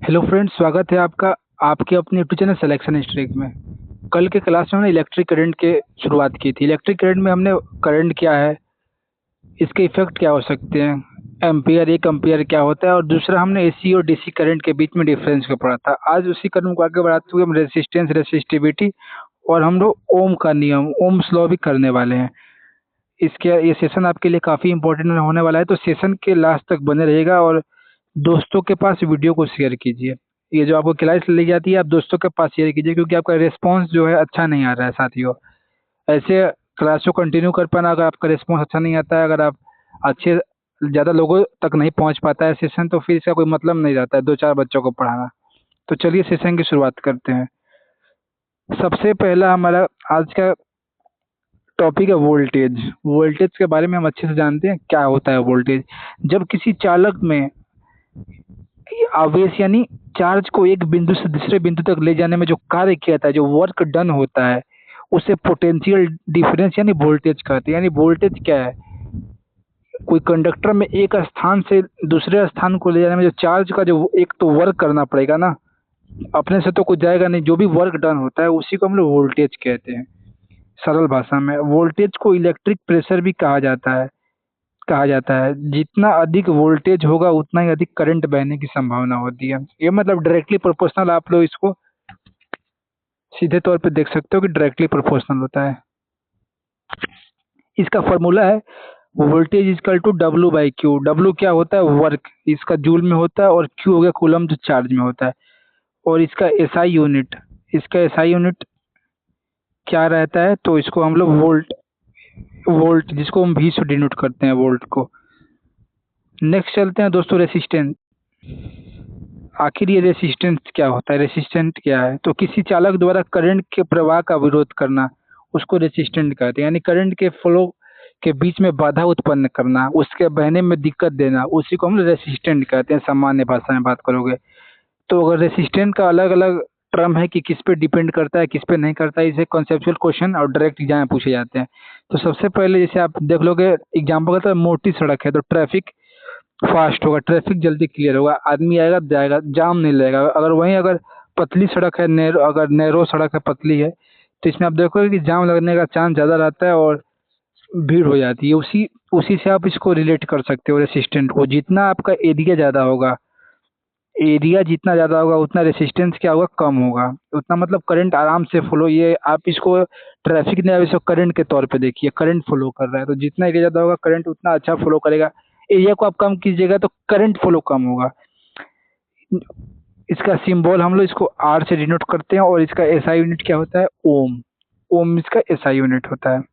Hello friends, स्वागत है आपका आपके अपने यूट्यूब चैनल सिलेक्शन हिस्ट्री में। कल के क्लास में हमने इलेक्ट्रिक करंट के शुरुआत की थी। इलेक्ट्रिक करंट में हमने करंट क्या है, इसके इफेक्ट क्या हो सकते हैं, एम्पियर एक एम्पियर क्या होता है, और दूसरा हमने एसी और डीसी करंट के बीच में डिफरेंस को पढ़ा था। आज उसी क्रम को आगे बढ़ाते हुए हम रेजिस्टेंस, रेसिस्टिविटी और हम लोग ओम का नियम, ओम्स लॉ भी करने वाले हैं। इसके ये सेशन आपके लिए काफ़ी इंपॉर्टेंट होने वाला है, तो सेशन के लास्ट तक बने रहेगा और दोस्तों के पास वीडियो को शेयर कीजिए। ये जो आपको क्लास ली जाती है, आप दोस्तों के पास शेयर कीजिए, क्योंकि आपका रिस्पांस जो है अच्छा नहीं आ रहा है साथियों। ऐसे क्लास को कंटिन्यू कर पाना, अगर आपका रिस्पांस अच्छा नहीं आता है, अगर आप अच्छे ज़्यादा लोगों तक नहीं पहुंच पाता है सेशन, तो फिर इसका कोई मतलब नहीं रहता है दो चार बच्चों को पढ़ाना। तो चलिए सेशन की शुरुआत करते हैं। सबसे पहला हमारा आज का टॉपिक है वोल्टेज। वोल्टेज के बारे में हम अच्छे से जानते हैं क्या होता है वोल्टेज। जब किसी चालक में आवेश यानी चार्ज को एक बिंदु से दूसरे बिंदु तक ले जाने में जो कार्य किया जाता है, जो वर्क डन होता है, उसे पोटेंशियल डिफरेंस यानी वोल्टेज कहते हैं। यानी वोल्टेज क्या है, कोई कंडक्टर में एक स्थान से दूसरे स्थान को ले जाने में जो चार्ज का जो एक तो वर्क करना पड़ेगा ना, अपने से तो कुछ जाएगा नहीं, जो भी वर्क डन होता है उसी को हम लोग वोल्टेज कहते हैं। सरल भाषा में वोल्टेज को इलेक्ट्रिक प्रेशर भी कहा जाता है। जितना अधिक वोल्टेज होगा उतना ही अधिक करंट बहने की संभावना होती है। ये मतलब डायरेक्टली प्रोपोर्शनल, आप लोग इसको सीधे तौर पे देख सकते हो कि डायरेक्टली प्रोपोर्शनल होता है। इसका फॉर्मूला है voltage is equal to W by Q. W क्या होता है, वर्क, इसका जूल में होता है, और क्यू हो गया कूलम, जो चार्ज में होता है। और इसका एसआई यूनिट क्या रहता है, तो इसको हम लोग वोल्ट वोल्ट जिसको हम वी से डिनोट करते हैं, वोल्ट को। नेक्स्ट चलते हैं दोस्तों, रेसिस्टेंस। आखिर ये रेसिस्टेंस क्या होता है, रेसिस्टेंट क्या है, तो किसी चालक द्वारा करंट के प्रवाह का विरोध करना, उसको रेसिस्टेंट कहते हैं। यानी करंट के फ्लो के बीच में बाधा उत्पन्न करना, उसके बहने में दिक्कत देना, उसी को हम रेसिस्टेंट कहते हैं सामान्य भाषा में बात करोगे तो। अगर रेसिस्टेंट का अलग अलग टर्म है कि किस पे डिपेंड करता है किस पे नहीं करता है, इसे कॉन्सेप्चुअल क्वेश्चन और डायरेक्ट एग्जाम में पूछे जाते हैं। तो सबसे पहले जैसे आप देख लोगे एग्जाम्पल का, तो मोटी सड़क है तो ट्रैफिक फास्ट होगा, ट्रैफिक जल्दी क्लियर होगा, आदमी आएगा जाएगा, जाम नहीं लगेगा। अगर पतली सड़क है, अगर नैरो सड़क है, पतली है, तो इसमें आप देखोगे कि जाम लगने का चांस ज़्यादा रहता है और भीड़ हो जाती है। उसी उसी से आप इसको रिलेट कर सकते हो रेसिस्टेंट को। जितना आपका एरिया जितना ज़्यादा होगा उतना रेसिस्टेंस क्या होगा, कम होगा। उतना मतलब करंट आराम से फ्लो, ये आप इसको ट्रैफिक ने अब इसको करंट के तौर पे देखिए, करंट फ्लो कर रहा है, तो जितना एरिया ज़्यादा होगा करंट उतना अच्छा फ्लो करेगा। एरिया को आप कम कीजिएगा तो करंट फ्लो कम होगा। इसका सिंबल हम लोग इसको आर से डिनोट करते हैं, और इसका एसआई यूनिट क्या होता है, ओम। ओम इसका एसआई यूनिट होता है।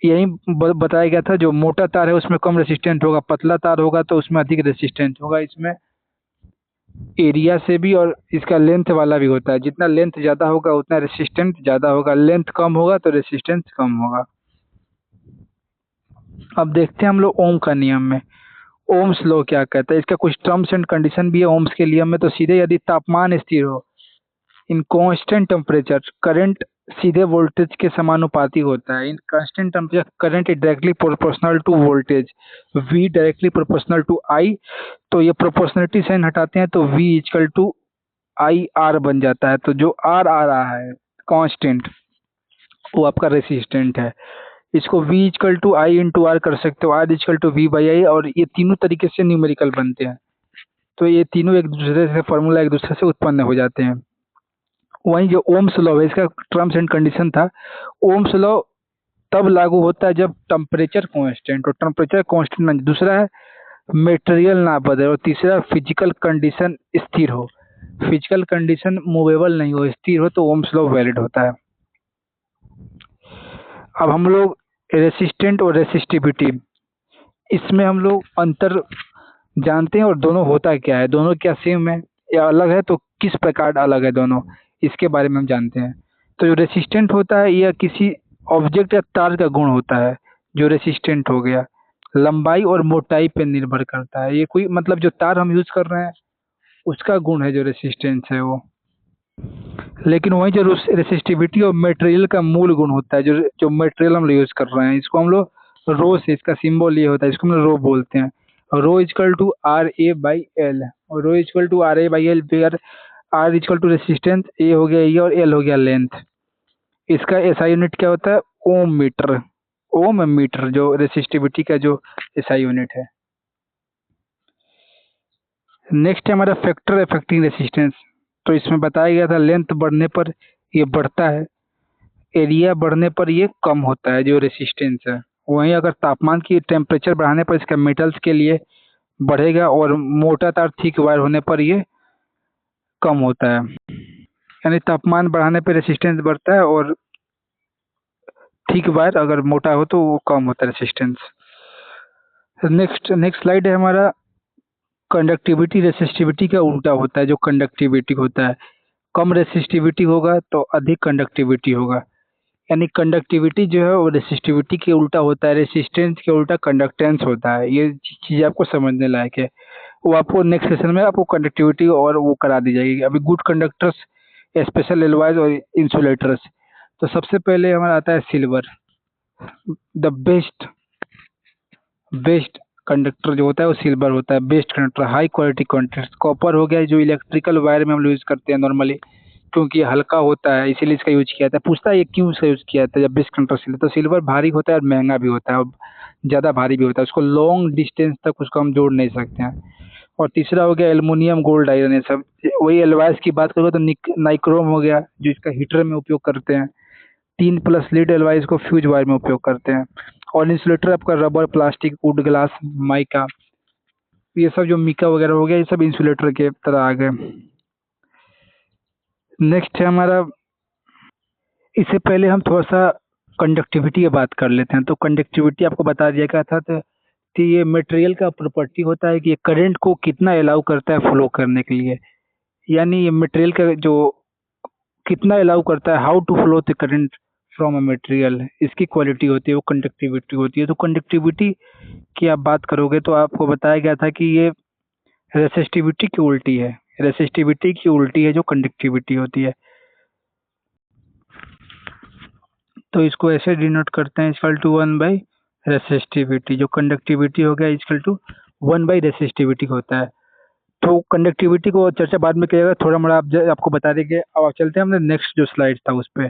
यही बताया गया था, जो मोटा तार है उसमें कम रेसिस्टेंट होगा, पतला तार होगा तो उसमें अधिक रेसिस्टेंट होगा। इसमें एरिया से भी और इसका लेंथ वाला भी होता है। जितना लेंथ ज़्यादा होगा उतना रेसिस्टेंट ज़्यादा होगा, लेंथ कम होगा तो रेसिस्टेंस कम होगा। अब देखते हैं हम लोग ओम का नियम में, ओम्स लॉ क्या कहता है। इसका कुछ टर्म्स एंड कंडीशन भी है ओम्स के नियम में। तो सीधे यदि तापमान स्थिर हो, इन कांस्टेंट टेम्परेचर, करंट सीधे वोल्टेज के समानुपाती होता है। In constant temperature current is directly proportional to voltage, V directly proportional to I. तो ये प्रोपोर्शनलिटी साइन हटाते हैं तो V equal to I R बन जाता है। तो जो आर आ रहा है कांस्टेंट, वो आपका रेसिस्टेंट है। इसको V equal to I into R कर सकते हो, R equal to V by I, और ये तीनों तरीके से न्यूमेरिकल बनते हैं। तो ये तीनों एक दूसरे से फॉर्मूला एक दूसरे से उत्पन्न हो जाते हैं। वहीं जो ओम्स लॉ है, इसका टर्म्स एंड कंडीशन था। ओम्स लॉ तब लागू होता है जब टेम्परेचर कांस्टेंट, और टेम्परेचर कांस्टेंट नहीं, दूसरा है मेटेरियल ना बदले, और तीसरा फिजिकल कंडीशन स्थिर हो। फिजिकल कंडीशन मूवेबल नहीं हो, स्थिर हो, तो ओम्स लॉ वैलिड होता है। अब हम लोग रेसिस्टेंट और रेसिस्टिविटी, इसमें हम लोग अंतर जानते हैं, और दोनों होता क्या है, दोनों क्या सेम है या अलग है, तो किस प्रकार अलग है दोनों, इसके बारे में हम जानते हैं। तो जो रेसिस्टेंट होता है यह किसी ऑब्जेक्ट या तार का गुण होता है। जो रेसिस्टेंट हो गया, लंबाई और मोटाई पे निर्भर करता है। ये कोई मतलब जो तार हम यूज कर रहे हैं उसका गुण है जो रेसिस्टेंस है वो। लेकिन वही जो रेसिस्टिविटी और मटेरियल का मूल गुण होता है, जो जो मटेरियल हम लोग यूज कर रहे हैं, इसको हम लोग रो से, इसका सिंबल ये होता है, इसको हम लोग रो बोलते हैं। Rho is equal to R A by L, और rho is equal to R A by L, फिर R is equal to resistance, A हो गया ये और एल हो गया लेंथ। इसका एसआई यूनिट क्या होता है? ओम मीटर। ओम मीटर जो रेसिस्टिविटी का जो एसआई यूनिट है। नेक्स्ट है हमारा फैक्टर अफेक्टिंग रेसिस्टेंस। तो इसमें बताया गया था लेंथ बढ़ने पर ये बढ़ता है, एरिया बढ़ने पर ये कम होता है जो रेसिस्टेंस है। वहीं अगर तापमान की टेम्परेचर बढ़ाने पर इसका मेटल्स के लिए बढ़ेगा, और मोटा तार थिक वायर होने पर ये कम होता है। यानी तापमान बढ़ाने पर रेसिस्टेंस बढ़ता है, और थिक वायर अगर मोटा हो तो वो कम होता है रेसिस्टेंस। नेक्स्ट नेक्स्ट स्लाइड है हमारा कंडक्टिविटी रेसिस्टिविटी का उल्टा होता है। जो कंडक्टिविटी होता है, कम रेसिस्टिविटी होगा तो अधिक कंडक्टिविटी होगा। यानी कंडक्टिविटी जो है वो रेसिस्टिविटी के उल्टा होता है, रेसिस्टेंस के उल्टा कंडक्टेंस होता है। ये चीज़ आपको समझने लायक है। वो आपको नेक्स्ट सेशन में आपको कंडक्टिविटी और वो करा दी जाएगी। अभी गुड कंडक्टर्स, स्पेशल एलॉयज और इंसुलेटर्स। तो सबसे पहले हमारा आता है silver. The best best conductor जो होता है वो सिल्वर होता है। Best conductor, high quality conductor. Copper हो गया जो इलेक्ट्रिकल वायर में हम लोग यूज़ करते हैं नॉर्मली, क्योंकि हल्का होता है इसीलिए इसका यूज किया जाता है। पूछता है ये क्यों इसका यूज किया जाता है जब बेस्ट कंडक्टर सिल्वर? तो सिल्वर भारी होता है और महंगा भी होता है, और ज़्यादा भारी भी होता है। उसको लॉन्ग डिस्टेंस तक उसको हम जोड़ नहीं सकते हैं। और तीसरा हो गया एल्युमिनियम, गोल्ड, आयरन, ये सब। वही एलॉयज की बात करोगे तो नाइक्रोम हो गया जो इसका हीटर में उपयोग करते हैं। 3+ लीड एलॉयज को फ्यूज वायर में उपयोग करते हैं। और इंसुलेटर आपका rubber, plastic, would, glass, mica, ये सब जो मिका वगैरह हो गया, ये सब इंसुलेटर के तरह आ गए। नेक्स्ट है हमारा, इससे पहले हम थोड़ा सा कंडक्टिविटी की बात कर लेते हैं। तो कंडक्टिविटी आपको बता दिया गया था तो कि ये मटेरियल का प्रॉपर्टी होता है कि ये करंट को कितना अलाउ करता है फ्लो करने के लिए। यानी ये मटेरियल का जो कितना अलाउ करता है, how to flow the current from a material, इसकी क्वालिटी होती है, वो कंडक्टिविटी होती है। तो कंडक्टिविटी की आप बात करोगे तो आपको बताया गया था कि ये रेसिस्टिविटी की उल्टी है। रेसिस्टिविटी की उल्टी है जो कंडक्टिविटी होती है। तो इसको ऐसे डिनोट करते हैं, इक्वल टू 1 बाई रेसिस्टिविटी। जो कंडक्टिविटी हो गया इक्वल टू 1 बाई रेसिस्टिविटी होता है। तो कंडक्टिविटी को चर्चा बाद में किया, थोड़ा मोड़ा आपको बता देंगे। अब आप चलते हैं हमने नेक्स्ट जो स्लाइड था उस पर।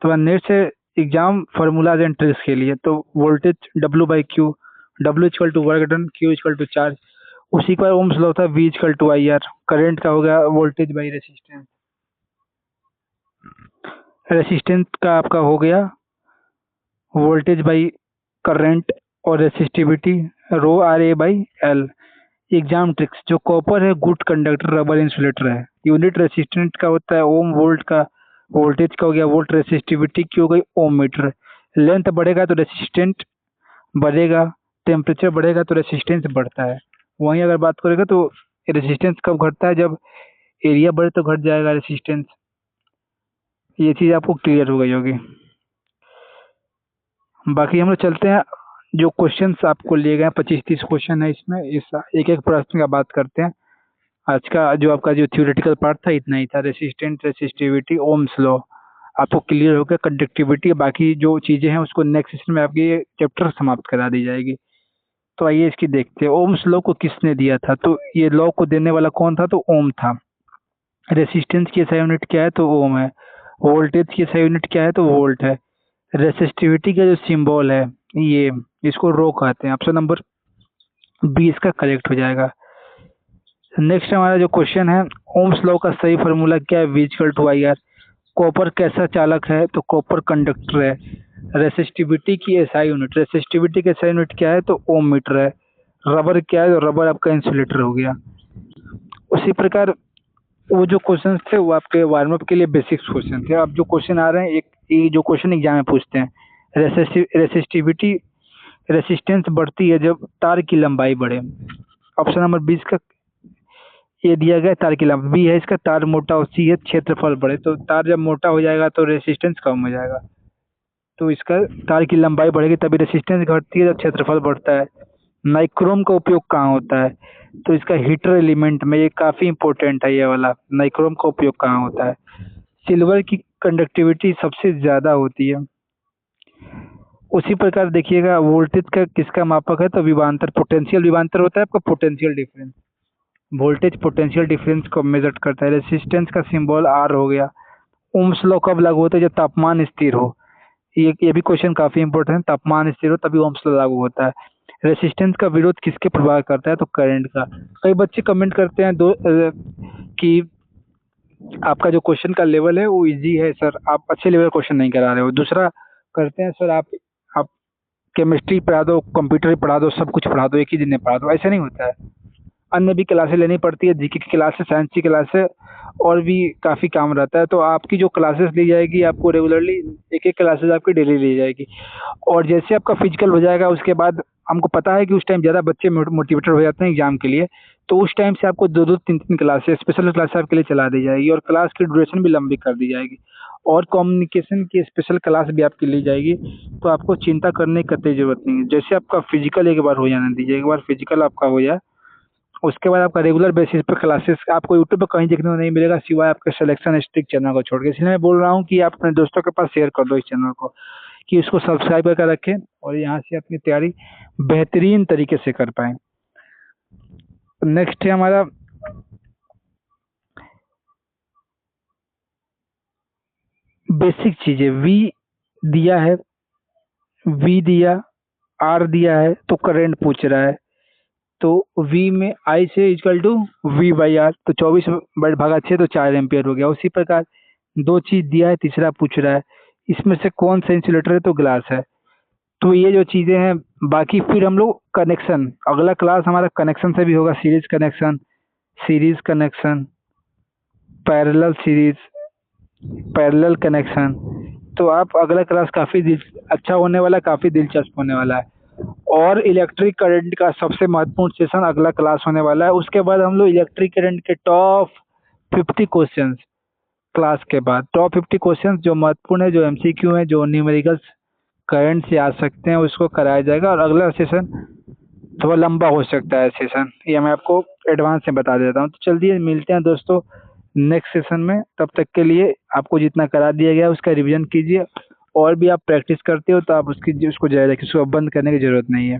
तो नेक्स्ट है एग्जाम फार्मूलाज एंड ट्रिक्स के लिए। तो voltage W/Q, W equal to work done, Q equal to charge. उसी का ओम्स लॉ था, V equal to IR। Current का हो गया वोल्टेज बाई रेसिस्टेंस। रेसिस्टेंस का आपका हो गया वोल्टेज बाई करंट, और resistivity rho RA/L। Exam tricks, जो कॉपर है गुड कंडक्टर, रबर इंसुलेटर है। यूनिट रेसिस्टेंट का होता है ओम, वोल्ट का, वोल्टेज का हो गया वोल्ट, रेसिस्टिविटी की हो गई ओम मीटर। लेंथ बढ़ेगा तो रेसिस्टेंट बढ़ेगा, टेम्परेचर बढ़ेगा तो रेसिस्टेंस बढ़ता है। वहीं अगर बात करेगा तो रेसिस्टेंस कब घटता है? जब एरिया बढ़े तो घट जाएगा रेसिस्टेंस। ये चीज़ आपको क्लियर हो गई होगी। बाकी हम लोग चलते हैं, जो क्वेश्चंस आपको लिए गए हैं 25-30 क्वेश्चन है इसमें, इस एक एक प्रश्न का बात करते हैं। आज का जो आपका जो थ्योरेटिकल पार्ट था इतना ही था। रेसिस्टेंट, रेसिस्टिविटी, ओम्स लॉ आपको क्लियर हो गया। कंडक्टिविटी, बाकी जो चीज़ें हैं उसको नेक्स्ट सेशन में आपकी ये चैप्टर समाप्त करा दी जाएगी। तो आइए इसकी देखते हैं। ओम्स लॉ को किसने दिया था? तो ये लॉ को देने वाला कौन था? तो ओम था। रेसिस्टेंस की SI यूनिट क्या है? तो ओम है। वोल्टेज की SI यूनिट क्या है? तो वोल्ट है। रेसिस्टिविटी का जो सिंबल है ये, इसको रो कहते हैं। ऑप्शन नंबर बी इसका करेक्ट हो जाएगा। नेक्स्ट हमारा जो क्वेश्चन है, ओम्स लॉ का सही फार्मूला क्या है? V equal to IR। Copper कैसा चालक है? तो कॉपर कंडक्टर है। रेसिस्टिविटी की SI यूनिट, रेसिस्टिविटी की SI यूनिट क्या है? तो ओम मीटर है। रबर क्या है? तो रबर आपका इंसुलेटर हो गया। उसी प्रकार वो जो क्वेश्चन थे वो आपके वार्म अप के लिए बेसिक्स क्वेश्चन थे। अब जो क्वेश्चन आ रहे हैं, एक ये जो क्वेश्चन एग्जाम में पूछते हैं, रेसिस्टिविटी, रेसिस्टेंस बढ़ती है जब तार की लंबाई बढ़े। ऑप्शन नंबर 20 का ये दिया गया, तार की लंबाई। बी है इसका, तार मोटा हो। सी है क्षेत्रफल बढ़े। तो तार जब मोटा हो जाएगा तो रेसिस्टेंस कम हो जाएगा। तो इसका तार की लंबाई बढ़ेगी तभी रेसिस्टेंस घटती है, जब क्षेत्रफल बढ़ता है। नाइक्रोम का उपयोग कहाँ होता है? तो इसका हीटर एलिमेंट में, ये काफ़ी इंपॉर्टेंट है ये वाला। नाइक्रोम का उपयोग कहाँ होता है? सिल्वर की कंडक्टिविटी सबसे ज़्यादा होती है। उसी प्रकार देखिएगा वोल्टेज का किसका मापक है, तो विभवांतर, पोटेंशियल विभवांतर होता है आपका potential difference. Voltage potential difference को मेजर करता है। रेसिस्टेंस का सिंबल आर हो गया। ओम्स लॉ कब लागू होता है, जब तापमान स्थिर हो। ये भी क्वेश्चन काफी इंपॉर्टेंट है, तापमान स्थिर हो तभी ओम्स लॉ लागू होता है। रेसिस्टेंस का विरोध किसके प्रभाव करता है, तो करंट का। कई बच्चे कमेंट करते हैं कि आपका जो क्वेश्चन का लेवल है वो इजी है सर, आप अच्छे लेवल क्वेश्चन नहीं करा रहे हो। दूसरा करते हैं सर आप केमिस्ट्री पढ़ा दो, कंप्यूटर पढ़ा दो, सब कुछ पढ़ा दो, एक ही दिन में पढ़ा दो, ऐसा नहीं होता है। अन्य भी क्लासेस लेनी पड़ती है, जीके की क्लास है, साइंस की क्लास है, और भी काफ़ी काम रहता है। तो आपकी जो क्लासेस ली जाएगी आपको रेगुलरली एक एक क्लासेस आपकी डेली ली जाएगी। और जैसे आपका फिजिकल हो जाएगा उसके बाद हमको पता है कि उस टाइम ज़्यादा बच्चे मोटिवेटेड हो जाते हैं एग्जाम के लिए, तो उस टाइम से आपको दो दो तीन तीन क्लासेस स्पेशल क्लास आपके लिए चला दी जाएगी, और क्लास की ड्यूरेशन भी लंबी कर दी जाएगी, और कम्युनिकेशन की स्पेशल क्लास भी आपकी ली जाएगी। तो आपको चिंता करने की कतई ज़रूरत नहीं है। जैसे आपका फिजिकल एक बार हो जाने दीजिए, एक बार फिजिकल आपका हो जाए उसके बाद आपका रेगुलर बेसिस पे क्लासेस आपको यूट्यूब पे कहीं देखने को नहीं मिलेगा सिवाय आपके सिलेक्शन स्ट्रिक्ट चैनल को छोड़ के। इसलिए मैं बोल रहा हूँ कि आप अपने दोस्तों के पास शेयर कर दो इस चैनल को, कि इसको सब्सक्राइब करके रखें और यहाँ से अपनी तैयारी बेहतरीन तरीके से कर पाएँ। नेक्स्ट है हमारा बेसिक चीज़ें। दिया है, वी दिया, आर दिया है, तो करंट पूछ रहा है। तो V में I से इक्वल टू V/R, तो 24/6 तो 4 एम्पियर हो गया। उसी प्रकार दो चीज दिया है, तीसरा पूछ रहा है इसमें से कौन सा इंसुलेटर है, तो ग्लास है। तो ये जो चीजें हैं, बाकी फिर हम लोग कनेक्शन, अगला क्लास हमारा कनेक्शन से भी होगा, series connection, parallel series, parallel connection. तो आप अगला क्लास काफी अच्छा होने वाला है, काफी दिलचस्प होने वाला है। और इलेक्ट्रिक करंट का सबसे महत्वपूर्ण सेशन अगला क्लास होने वाला है। उसके बाद हम लोग इलेक्ट्रिक करंट के टॉप 50 क्वेश्चंस क्लास के बाद, टॉप 50 क्वेश्चंस जो महत्वपूर्ण है, जो एमसीक्यू है, जो न्यूमेरिकल्स करंट से आ सकते हैं, उसको कराया जाएगा। और अगला सेशन थोड़ा लंबा हो सकता है सेशन, ये मैं आपको एडवांस में बता देता हूँ। तो चलिए मिलते हैं दोस्तों नेक्स्ट सेशन में। तब तक के लिए आपको जितना करा दिया गया उसका रिवीजन कीजिए, और भी आप प्रैक्टिस करते हो तो आप उसको जारी रखिए, उसको बंद करने की जरूरत नहीं है।